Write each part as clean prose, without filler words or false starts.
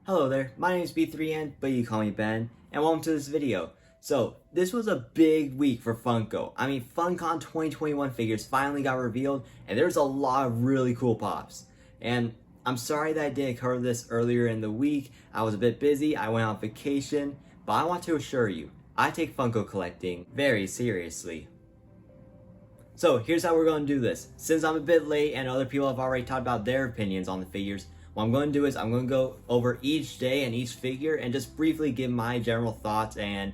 Hello there, my name is B3N, but you call me Ben, and welcome to this video. So, this was a big week for Funko. I mean, FunKon 2021 figures finally got revealed, and there's a lot of really cool pops. And I'm sorry that I didn't cover this earlier in the week. I was a bit busy, I went on vacation, but I want to assure you, I take Funko collecting very seriously. So, here's how we're going to do this. Since I'm a bit late and other people have already talked about their opinions on the figures, what I'm going to do is I'm going to go over each day and each figure and just briefly give my general thoughts and,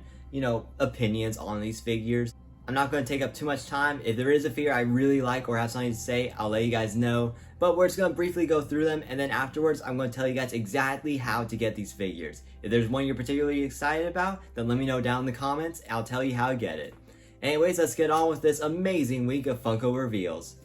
opinions on these figures. I'm not going to take up too much time. If there is a figure I really like or have something to say, I'll let you guys know. But we're just going to briefly go through them, and then afterwards I'm going to tell you guys exactly how to get these figures. If there's one you're particularly excited about, then let me know down in the comments and I'll tell you how to get it. Anyways, let's get on with this amazing week of Funko reveals.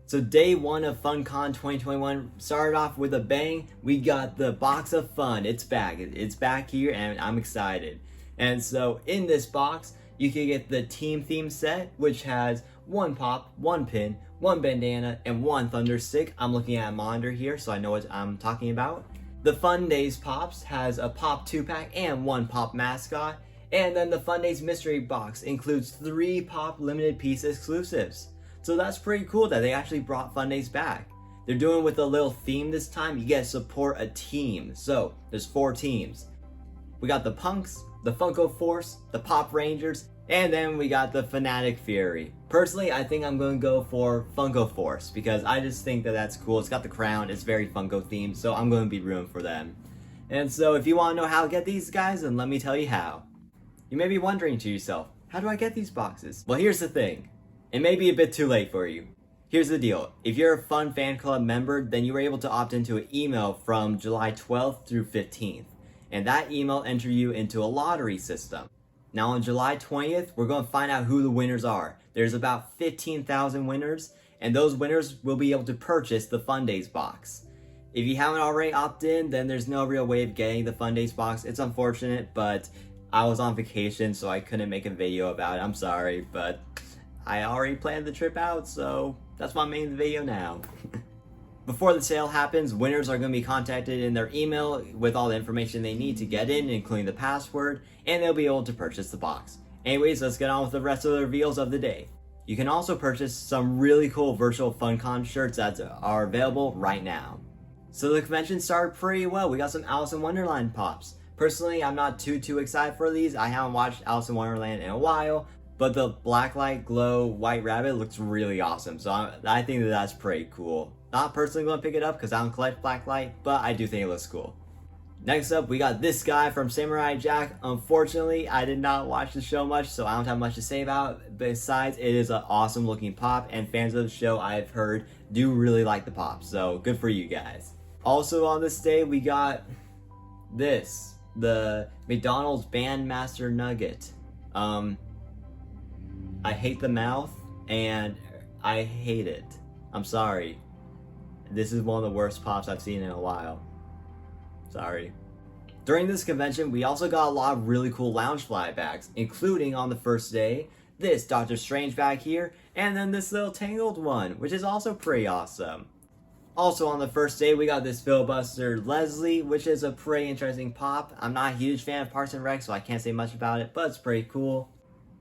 So day one of FunKon 2021 started off with a bang. We got the box of fun. It's back. It's back here and I'm excited. And so in this box, you can get the team theme set, which has one pop, one pin, one bandana, and one thunder stick. I'm looking at a monitor here, so I know what I'm talking about. The Fun Days Pops has a pop 2-pack and one pop mascot. And then the Fun Days mystery box includes 3 pop limited piece exclusives. So that's pretty cool that they actually brought Fun Days back. They're doing with a little theme this time. You get to support a team. So there's 4 teams. We got the Punks, the Funko Force, the Pop Rangers, and then we got the Fanatic Fury. Personally, I think I'm going to go for Funko Force because I just think that that's cool. It's got the crown. It's very Funko themed, so I'm going to be rooting for them. And so if you want to know how to get these guys, then let me tell you how. You may be wondering to yourself, how do I get these boxes? Well, here's the thing. It may be a bit too late for you. Here's the deal. If you're a Fun Fan Club member, then you were able to opt into an email from July 12th through 15th. And that email entered you into a lottery system. Now on July 20th, we're going to find out who the winners are. There's about 15,000 winners, and those winners will be able to purchase the Fun Days box. If you haven't already opted in, then there's no real way of getting the Fun Days box. It's unfortunate, but I was on vacation, so I couldn't make a video about it. I'm sorry, but I already planned the trip out, so that's why I'm making the video now. Before the sale happens, winners are going to be contacted in their email with all the information they need to get in, including the password, and they'll be able to purchase the box. Anyways, let's get on with the rest of the reveals of the day. You can also purchase some really cool virtual FunKon shirts that are available right now. So the convention started pretty well. We got some Alice in Wonderland pops. Personally, I'm not too excited for these. I haven't watched Alice in Wonderland in a while. But the Blacklight Glow White Rabbit looks really awesome, so I think that's pretty cool. Not personally going to pick it up because I don't collect Blacklight, but I do think it looks cool. Next up, we got this guy from Samurai Jack. Unfortunately, I did not watch the show much, so I don't have much to say about it. Besides, it is an awesome looking pop, and fans of the show, I've heard, do really like the pop, so good for you guys. Also on this day, we got this, the McDonald's Bandmaster Nugget. I hate the mouth, and I hate it. I'm sorry. This is one of the worst pops I've seen in a while. Sorry. During this convention, we also got a lot of really cool Loungefly bags, including on the first day, this Doctor Strange bag here, and then this little Tangled one, which is also pretty awesome. Also on the first day, we got this Filibuster Leslie, which is a pretty interesting pop. I'm not a huge fan of Parks and Rec, so I can't say much about it, but it's pretty cool.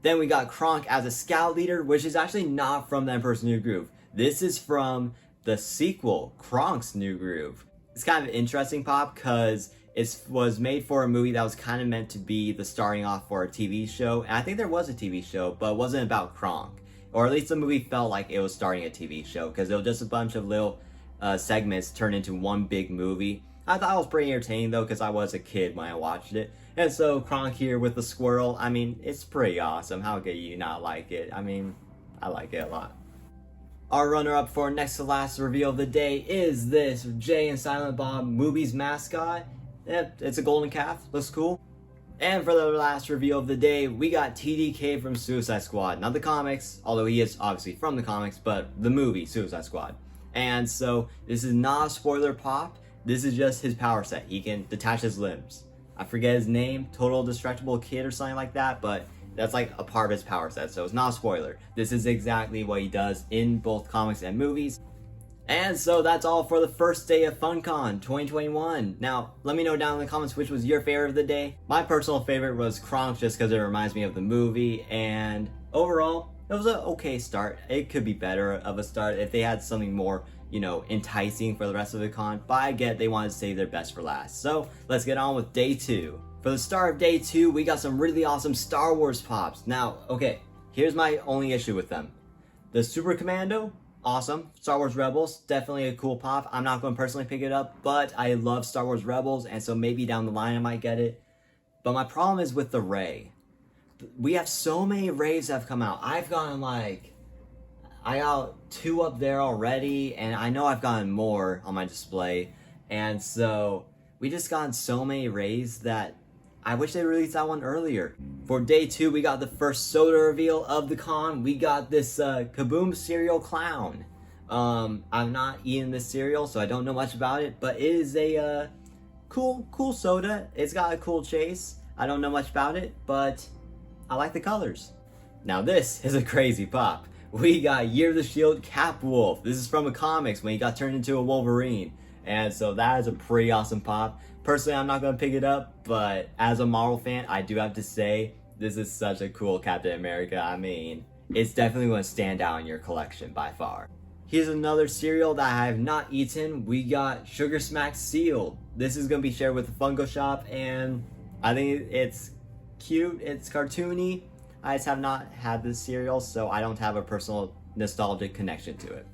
Then we got Kronk as a scout leader, which is actually not from the Emperor's New Groove. This is from the sequel, Kronk's New Groove. It's kind of an interesting pop because it was made for a movie that was kind of meant to be the starting off for a TV show. And I think there was a TV show, but it wasn't about Kronk. Or at least the movie felt like it was starting a TV show because it was just a bunch of little segments turned into one big movie. I thought it was pretty entertaining though because I was a kid when I watched it. And so Kronk here with the squirrel, I mean, it's pretty awesome. How could you not like it? I mean, I like it a lot. Our runner-up for next to last reveal of the day is this Jay and Silent Bob Movies mascot. It's a golden calf, looks cool. And for the last reveal of the day, we got TDK from Suicide Squad. Not the comics, although he is obviously from the comics, but the movie Suicide Squad. And so this is not a spoiler pop. This is just his power set. He can detach his limbs. I forget his name, Total Destructible Kid or something like that, but that's like a part of his power set, so it's not a spoiler. This is exactly what he does in both comics and movies. And so that's all for the first day of FunKon 2021. Now, let me know down in the comments which was your favorite of the day. My personal favorite was Kronk just because it reminds me of the movie, and overall, it was an okay start. It could be better of a start if they had something more, enticing for the rest of the con, but I get they wanted to save their best for last. So let's get on with day 2. For the start of day 2, we got some really awesome Star Wars pops. Now, okay, here's my only issue with them. The Super Commando, awesome. Star Wars Rebels, definitely a cool pop. I'm not going to personally pick it up, but I love Star Wars Rebels, and so maybe down the line I might get it. But my problem is with the Rey. We have so many Reys that have come out. I got 2 up there already, and I know I've gotten more on my display. And so we just gotten so many Reys that I wish they released that one earlier. For day 2, we got the first soda reveal of the con. We got this Kaboom cereal clown. I'm not eating this cereal, so I don't know much about it, but it is a cool soda. It's got a cool chase. I don't know much about it, but I like the colors. Now this is a crazy pop. We got Year of the Shield Cap Wolf. This is from a comics when he got turned into a Wolverine. And so that is a pretty awesome pop. Personally, I'm not going to pick it up, but as a Marvel fan, I do have to say, this is such a cool Captain America. I mean, it's definitely going to stand out in your collection by far. Here's another cereal that I have not eaten. We got Sugar Smack Seal. This is going to be shared with the Funko shop, and I think it's cute, it's cartoony. I just have not had this cereal, so I don't have a personal nostalgic connection to it.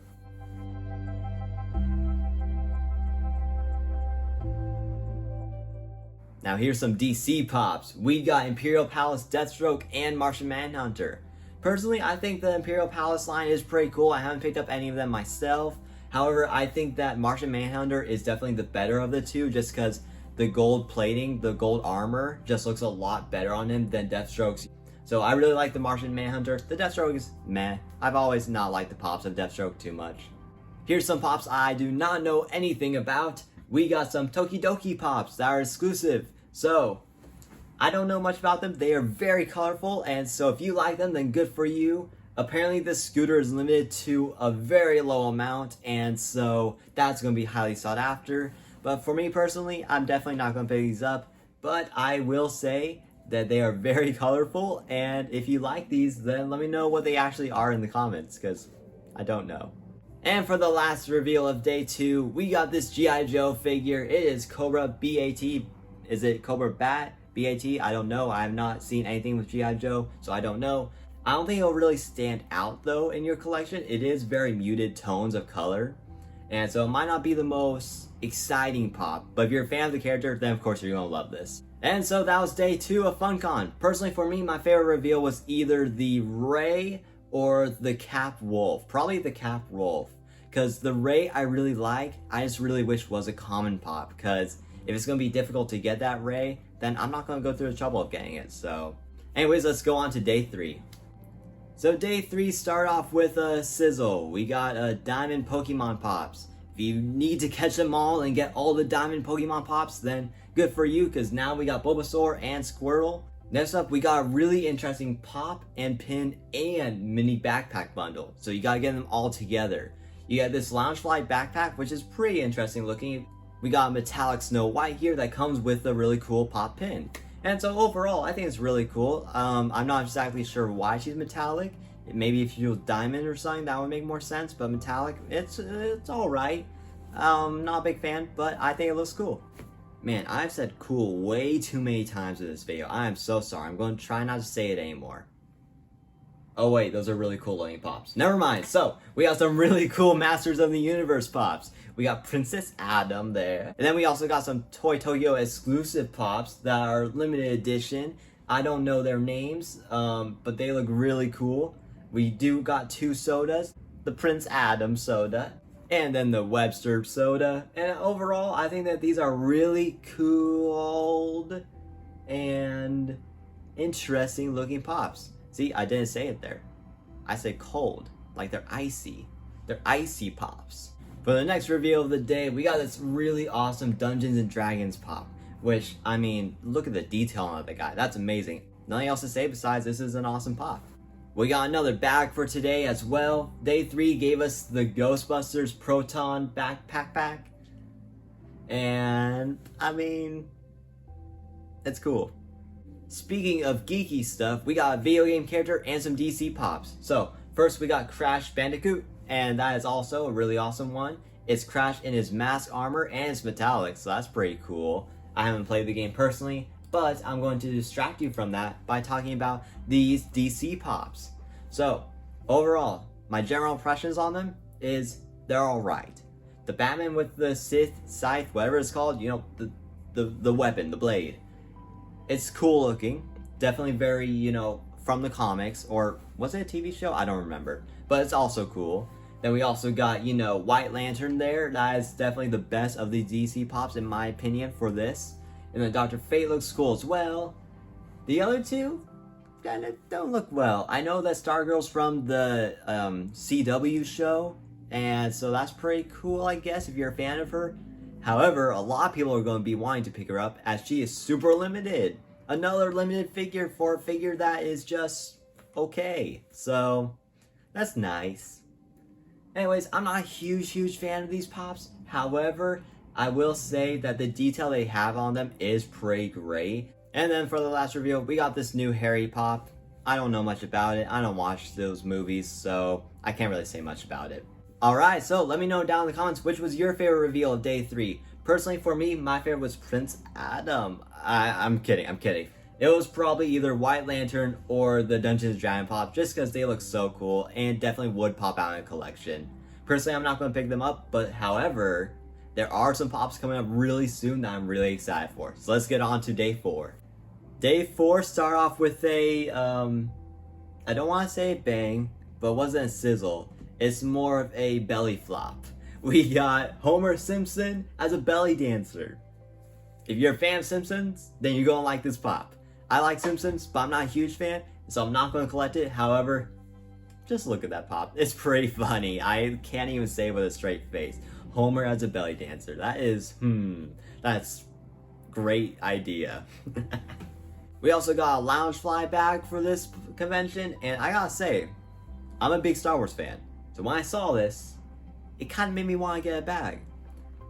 Now here's some DC pops. We got Imperial Palace Deathstroke and Martian Manhunter. Personally, I think the Imperial Palace line is pretty cool. I haven't picked up any of them myself. However, I think that Martian Manhunter is definitely the better of the two, just because the gold plating, the gold armor, just looks a lot better on him than Deathstroke's. So I really like the Martian Manhunter. The Deathstroke is meh. I've always not liked the pops of Deathstroke too much. Here's some pops I do not know anything about. We got some Tokidoki pops that are exclusive. So, I don't know much about them. They are very colorful, and so if you like them, then good for you. Apparently this scooter is limited to a very low amount, and so that's going to be highly sought after. But for me personally, I'm definitely not going to pick these up. But I will say that they are very colorful, and if you like these, then let me know what they actually are in the comments, because I don't know. And for the last reveal of day 2, we got this G.I. Joe figure. It is Cobra BAT. Is it Cobra Bat? BAT? I don't know. I have not seen anything with G.I. Joe, so I don't know. I don't think it'll really stand out though in your collection. It is very muted tones of color, and so it might not be the most exciting pop, but if you're a fan of the character, then of course you're gonna love this. And so that was day 2 of FunKon. Personally for me, my favorite reveal was either the Rey or the Cap Wolf. Probably the Cap Wolf, because the Rey I really like. I just really wish was a common pop, because if it's going to be difficult to get that Rey, then I'm not going to go through the trouble of getting it. So anyways, let's go on to day 3. So day 3 start off with a sizzle. We got Diamond Pokemon Pops. If you need to catch them all and get all the Diamond Pokemon Pops, then good for you, because now we got Bulbasaur and Squirtle. Next up, we got a really interesting pop and pin and mini backpack bundle. So you got to get them all together. You got this Loungefly backpack, which is pretty interesting looking. We got a metallic Snow White here that comes with a really cool pop pin. And so overall, I think it's really cool. I'm not exactly sure why she's metallic. Maybe if she was diamond or something, that would make more sense. But metallic, it's alright. Not a big fan, but I think it looks cool. Man, I've said cool way too many times in this video. I am so sorry. I'm going to try not to say it anymore. Oh wait, those are really cool looking pops. Never mind. So, we got some really cool Masters of the Universe pops. We got Princess Adam there. And then we also got some Toy Tokyo exclusive pops that are limited edition. I don't know their names, but they look really cool. We do got 2 sodas. The Prince Adam soda, and then the Webster soda. And overall, I think that these are really cool and interesting looking pops. See, I didn't say it there. I said cold, like they're icy. They're icy pops. For the next reveal of the day, we got this really awesome Dungeons and Dragons pop, which, I mean, look at the detail on the guy. That's amazing. Nothing else to say besides this is an awesome pop. We got another bag for today as well. Day 3 gave us the Ghostbusters Proton backpack pack. And, I mean, it's cool. Speaking of geeky stuff, we got a video game character and some DC Pops. So, first we got Crash Bandicoot, and that is also a really awesome one. It's Crash in his mask armor and it's metallic, so that's pretty cool. I haven't played the game personally, but I'm going to distract you from that by talking about these DC Pops. So, overall, my general impressions on them is they're alright. The Batman with the scythe, whatever it's called, you know, the weapon, the blade. It's cool looking. Definitely very, you know, from the comics, or was it a TV show? I don't remember. But it's also cool. Then we also got, you know, White Lantern there. That is definitely the best of the DC Pops in my opinion for this. And then Dr. Fate looks cool as well. The other two kind of don't look well. I know that Stargirl's from the CW show, and so that's pretty cool, I guess, if you're a fan of her. However, a lot of people are going to be wanting to pick her up as she is super limited. Another limited figure for a figure that is just okay. So, that's nice. Anyways, I'm not a huge fan of these Pops. However, I will say that the detail they have on them is pretty great. And then for the last reveal, we got this new Harry Pop. I don't know much about it. I don't watch those movies, so I can't really say much about it. Alright, so let me know down in the comments which was your favorite reveal of day 3. Personally, for me, my favorite was Prince Adam. I'm kidding. It was probably either White Lantern or the Dungeons & Dragons Pop, just because they look so cool and definitely would pop out in a collection. Personally, I'm not going to pick them up, but however, there are some Pops coming up really soon that I'm really excited for. So let's get on to day 4. Day 4 start off with a, I don't want to say bang, but it wasn't a sizzle. It's more of a belly flop. We got Homer Simpson as a belly dancer. If you're a fan of Simpsons, then you're going to like this Pop. I like Simpsons, but I'm not a huge fan, so I'm not going to collect it. However, just look at that Pop. It's pretty funny. I can't even say it with a straight face. Homer as a belly dancer. That is, that's great idea. We also got a Loungefly bag for this convention, and I gotta say, I'm a big Star Wars fan. So when I saw this, it kind of made me want to get a bag.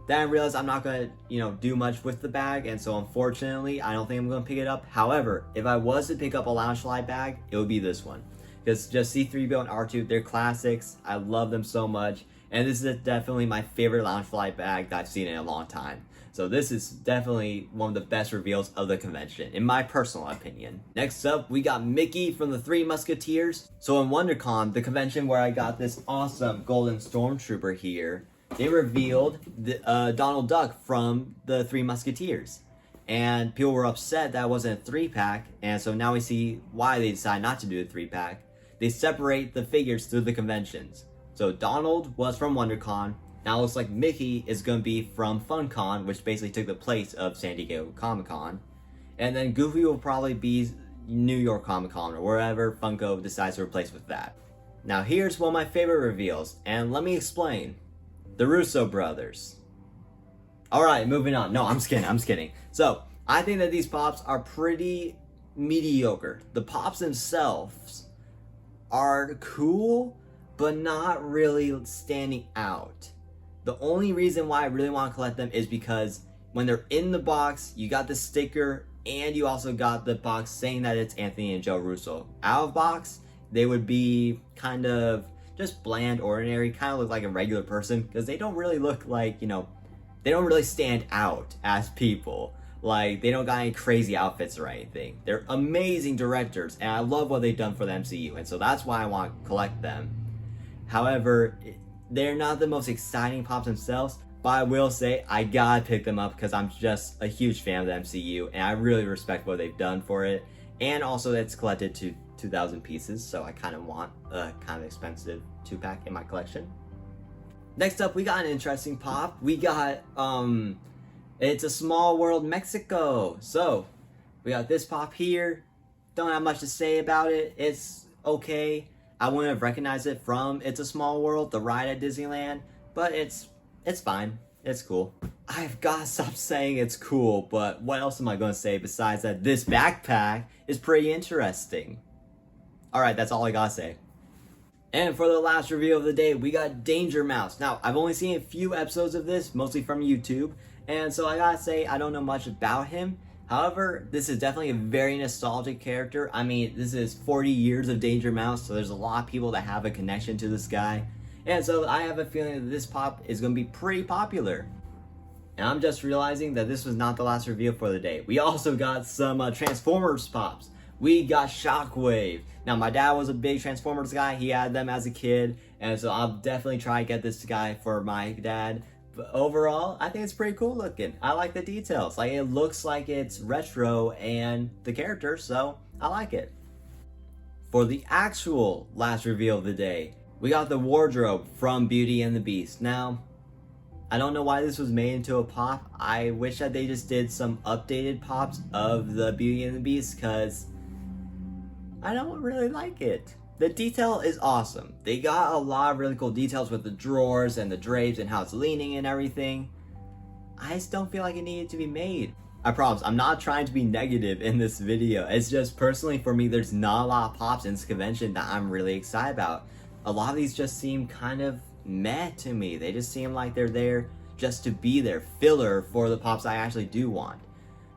Then I realized I'm not going to, you know, do much with the bag, and so unfortunately, I don't think I'm going to pick it up. However, if I was to pick up a Loungefly bag, it would be this one. Because just C-3PO and R2, they're classics. I love them so much. And this is definitely my favorite Loungefly bag that I've seen in a long time. So this is definitely one of the best reveals of the convention, in my personal opinion. Next up, we got Mickey from the Three Musketeers. So in WonderCon, the convention where I got this awesome golden stormtrooper here, they revealed the, Donald Duck from the Three Musketeers. And people were upset that it wasn't a 3-pack, and so now we see why they decided not to do a 3-pack. They separate the figures through the conventions. So Donald was from WonderCon. Now it looks like Mickey is going to be from FunKon, which basically took the place of San Diego Comic-Con. And then Goofy will probably be New York Comic-Con or wherever Funko decides to replace with that. Now here's one of my favorite reveals, and let me explain. The Russo brothers. Alright, moving on. No, I'm just kidding. So, I think that these Pops are pretty mediocre. The Pops themselves are cool, but not really standing out. The only reason why I really want to collect them is because when they're in the box, you got the sticker, and you also got the box saying that it's Anthony and Joe Russo. Out of box, they would be kind of just bland, ordinary, kind of look like a regular person, because they don't really look like, you know, they don't really stand out as people. Like, they don't got any crazy outfits or anything. They're amazing directors, and I love what they've done for the MCU, and so that's why I want to collect them. However, they're not the most exciting Pops themselves, but I will say I gotta pick them up because I'm just a huge fan of the MCU, and I really respect what they've done for it. And also, it's collected to 2,000 pieces, so I kind of want a kind of expensive 2-pack in my collection. Next up, we got an interesting Pop. We got, it's a Small World Mexico. So, we got this Pop here. Don't have much to say about it. It's okay. I wouldn't have recognized it from It's a Small World, the ride at Disneyland, but it's fine. It's cool. I've got to stop saying it's cool, but what else am I going to say besides that this backpack is pretty interesting? Alright, that's all I gotta say. And for the last review of the day, we got Danger Mouse. Now, I've only seen a few episodes of this, mostly from YouTube, and so I gotta say, I don't know much about him. However, this is definitely a very nostalgic character. I mean, this is 40 years of Danger Mouse, so there's a lot of people that have a connection to this guy. And so I have a feeling that this pop is gonna be pretty popular. And I'm just realizing that this was not the last reveal for the day. We also got some Transformers pops. We got Shockwave. Now, my dad was a big Transformers guy. He had them as a kid. And so I'll definitely try to get this guy for my dad. But overall, I think it's pretty cool looking. I like the details. Like, it looks like it's retro and the character, so I like it. For the actual last reveal of the day, we got the wardrobe from Beauty and the Beast. Now, I don't know why this was made into a pop. I wish that they just did some updated pops of the Beauty and the Beast, because I don't really like it. The detail is awesome. They got a lot of really cool details with the drawers and the drapes and how it's leaning and everything. I just don't feel like it needed to be made. I promise, I'm not trying to be negative in this video. It's just personally for me, there's not a lot of pops in this convention that I'm really excited about. A lot of these just seem kind of meh to me. They just seem like they're there just to be there, filler for the pops I actually do want.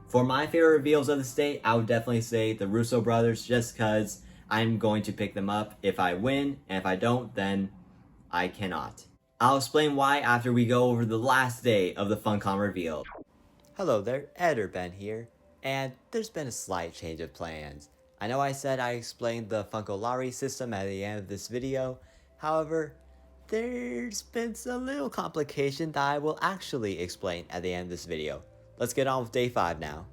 For my favorite reveals of the day, I would definitely say the Russo brothers, just because I'm going to pick them up if I win, and if I don't, then I cannot. I'll explain why after we go over the last day of the FunKon reveal. Hello there, Ed Ben here, and there's been a slight change of plans. I know I said I explained the Funko lottery system at the end of this video, however, there's been a little complication that I will actually explain at the end of this video. Let's get on with day 5 now.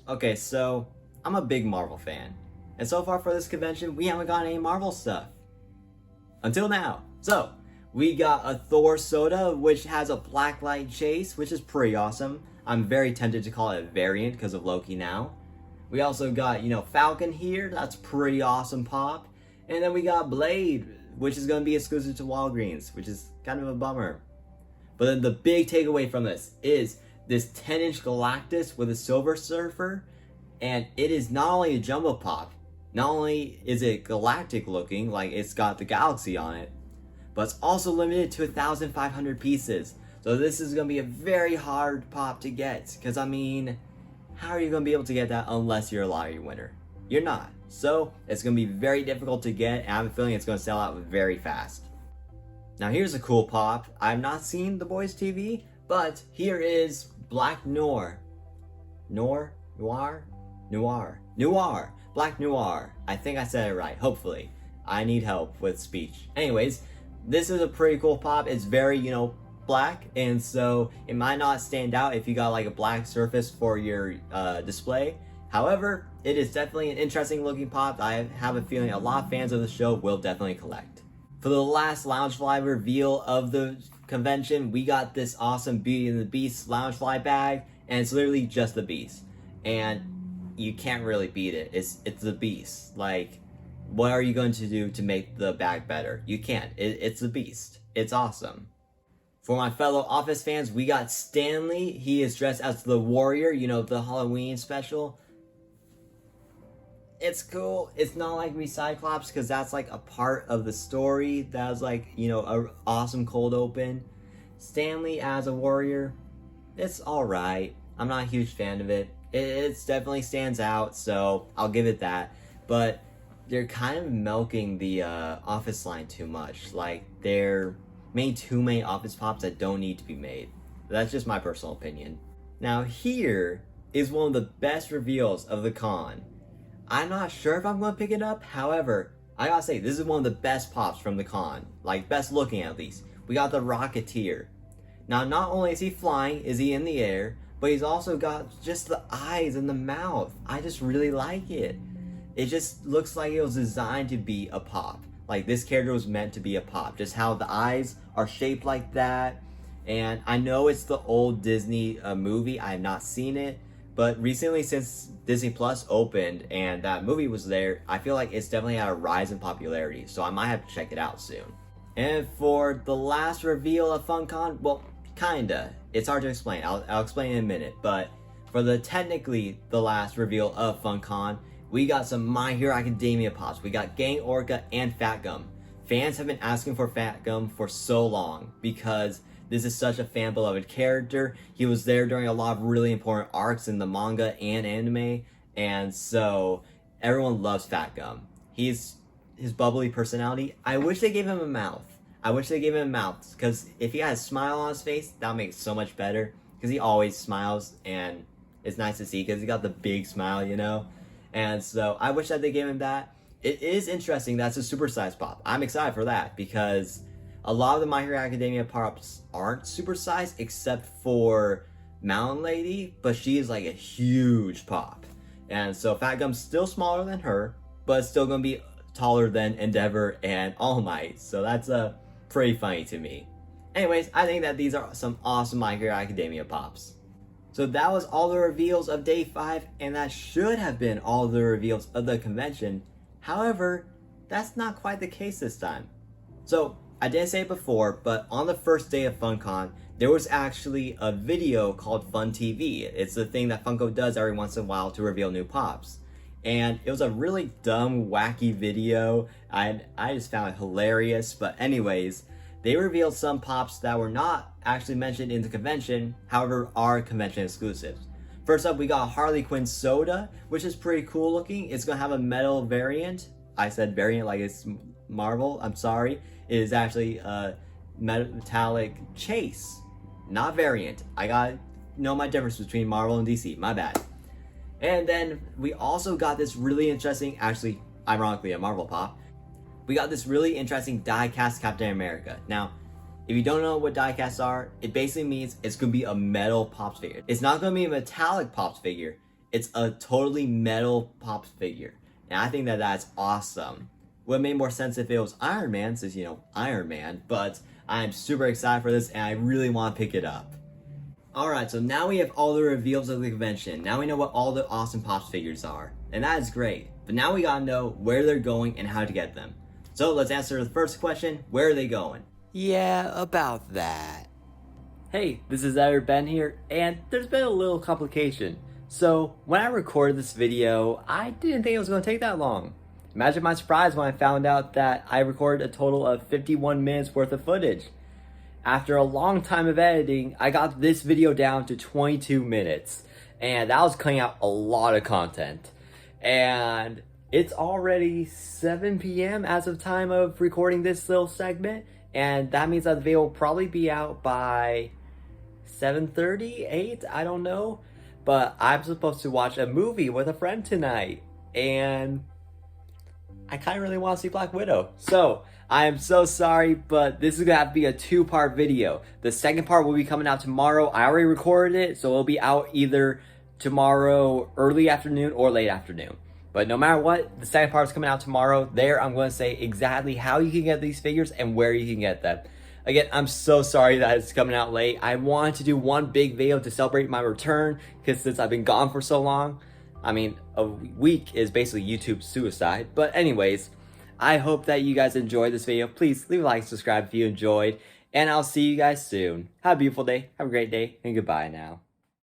Okay, so I'm a big Marvel fan. And so far for this convention, we haven't gotten any Marvel stuff. Until now. So, we got a Thor soda, which has a blacklight chase, which is pretty awesome. I'm very tempted to call it a variant because of Loki now. We also got, Falcon here. That's pretty awesome pop. And then we got Blade, which is going to be exclusive to Walgreens, which is kind of a bummer. But then the big takeaway from this is this 10-inch Galactus with a Silver Surfer, and it is not only a jumbo pop, not only is it galactic looking, like it's got the galaxy on it, but it's also limited to 1,500 pieces. So this is going to be a very hard pop to get, because I mean, how are you going to be able to get that unless you're a lottery winner? You're not. So it's going to be very difficult to get, and I have a feeling it's going to sell out very fast. Now here's a cool pop. I've not seen The Boys TV, but here is Black Noir. Noir? Black Noir. I think I said it right, hopefully. I need help with speech. Anyways, this is a pretty cool pop. It's very, black, and so it might not stand out if you got like a black surface for your display. However, it is definitely an interesting looking pop. I have a feeling a lot of fans of the show will definitely collect. For the last Loungefly reveal of the convention, we got this awesome Beauty and the Beast Loungefly bag, and it's literally just the Beast. And you can't really beat it. It's the Beast. Like, what are you going to do to make the bag better? You can't. It's the Beast. It's awesome. For my fellow Office fans, we got Stanley. He is dressed as the Warrior, the Halloween special. It's cool. It's not like me Cyclops, because that's like a part of the story. That was like, a awesome cold open. Stanley as a warrior, it's alright. I'm not a huge fan of it. It definitely stands out, so I'll give it that. But they're kind of milking the Office line too much. Like, they're making too many Office pops that don't need to be made. That's just my personal opinion. Now here is one of the best reveals of the con. I'm not sure if I'm going to pick it up. However, I gotta say, this is one of the best pops from the con. Like, best looking at least. We got the Rocketeer. Now, not only is he flying, is he in the air, but he's also got just the eyes and the mouth. I just really like it. It just looks like it was designed to be a pop. Like, this character was meant to be a pop. Just how the eyes are shaped like that. And I know it's the old Disney movie. I have not seen it. But recently, since Disney Plus opened and that movie was there, I feel like it's definitely had a rise in popularity. So I might have to check it out soon. And for the last reveal of FunKon, well, kinda. It's hard to explain. I'll explain in a minute. But for technically the last reveal of FunKon, we got some My Hero Academia Pops. We got Gang Orca and Fat Gum. Fans have been asking for Fat Gum for so long because this is such a fan beloved character. He was there during a lot of really important arcs in the manga and anime, and so everyone loves Fat Gum. His bubbly personality. I wish they gave him a mouth. I wish they gave him a mouth, because if he had a smile on his face, that would make it so much better, because he always smiles, and it's nice to see, because he got the big smile, you know? And so I wish that they gave him that. It is interesting that's a supersized pop. I'm excited for that, because a lot of the My Hero Academia pops aren't supersized except for Mountain Lady, but she is like a huge pop. And so Fat Gum's still smaller than her, but it's still gonna be taller than Endeavor and All Might. So that's pretty funny to me. Anyways, I think that these are some awesome My Hero Academia pops. So that was all the reveals of day 5, and that should have been all the reveals of the convention. However, that's not quite the case this time. So I didn't say it before, but on the first day of FunKon, there was actually a video called Fun TV. It's the thing that Funko does every once in a while to reveal new pops. And it was a really dumb, wacky video. I just found it hilarious. But anyways, they revealed some pops that were not actually mentioned in the convention, however, are convention exclusives. First up, we got Harley Quinn Soda, which is pretty cool looking. It's gonna have a metal variant. I said variant like it's Marvel, I'm sorry. It is actually a metallic chase, not variant. I gotta know my difference between Marvel and DC, my bad. And then we also got this really interesting, actually, ironically, a Marvel pop. We got this really interesting die-cast Captain America. Now, if you don't know what die-casts are, it basically means it's gonna be a metal Pops figure. It's not gonna be a metallic Pops figure. It's a totally metal Pops figure. And I think that that's awesome. Would have made more sense if it was Iron Man, since, you know, Iron Man, but I'm super excited for this and I really want to pick it up. Alright, so now we have all the reveals of the convention. Now we know what all the awesome Pops figures are. And that is great. But now we gotta know where they're going and how to get them. So let's answer the first question, where are they going? Yeah, about that. Hey, this is Editor Ben here, and there's been a little complication. So when I recorded this video, I didn't think it was gonna take that long. Imagine my surprise when I found out that I recorded a total of 51 minutes worth of footage. After a long time of editing, I got this video down to 22 minutes, and that was cutting out a lot of content. And it's already 7 p.m. as of time of recording this little segment, and that means that the video will probably be out by 7:30, 8, I don't know. But I'm supposed to watch a movie with a friend tonight, and I kind of really want to see Black Widow. So, I am so sorry, but this is going to have to be a 2-part video. The second part will be coming out tomorrow. I already recorded it, so it'll be out either tomorrow early afternoon or late afternoon. But no matter what, the second part is coming out tomorrow. There, I'm going to say exactly how you can get these figures and where you can get them. Again, I'm so sorry that it's coming out late. I wanted to do one big video to celebrate my return, because since I've been gone for so long, I mean, a week is basically YouTube suicide. But anyways, I hope that you guys enjoyed this video. Please leave a like and subscribe if you enjoyed. And I'll see you guys soon. Have a beautiful day, have a great day, and goodbye now.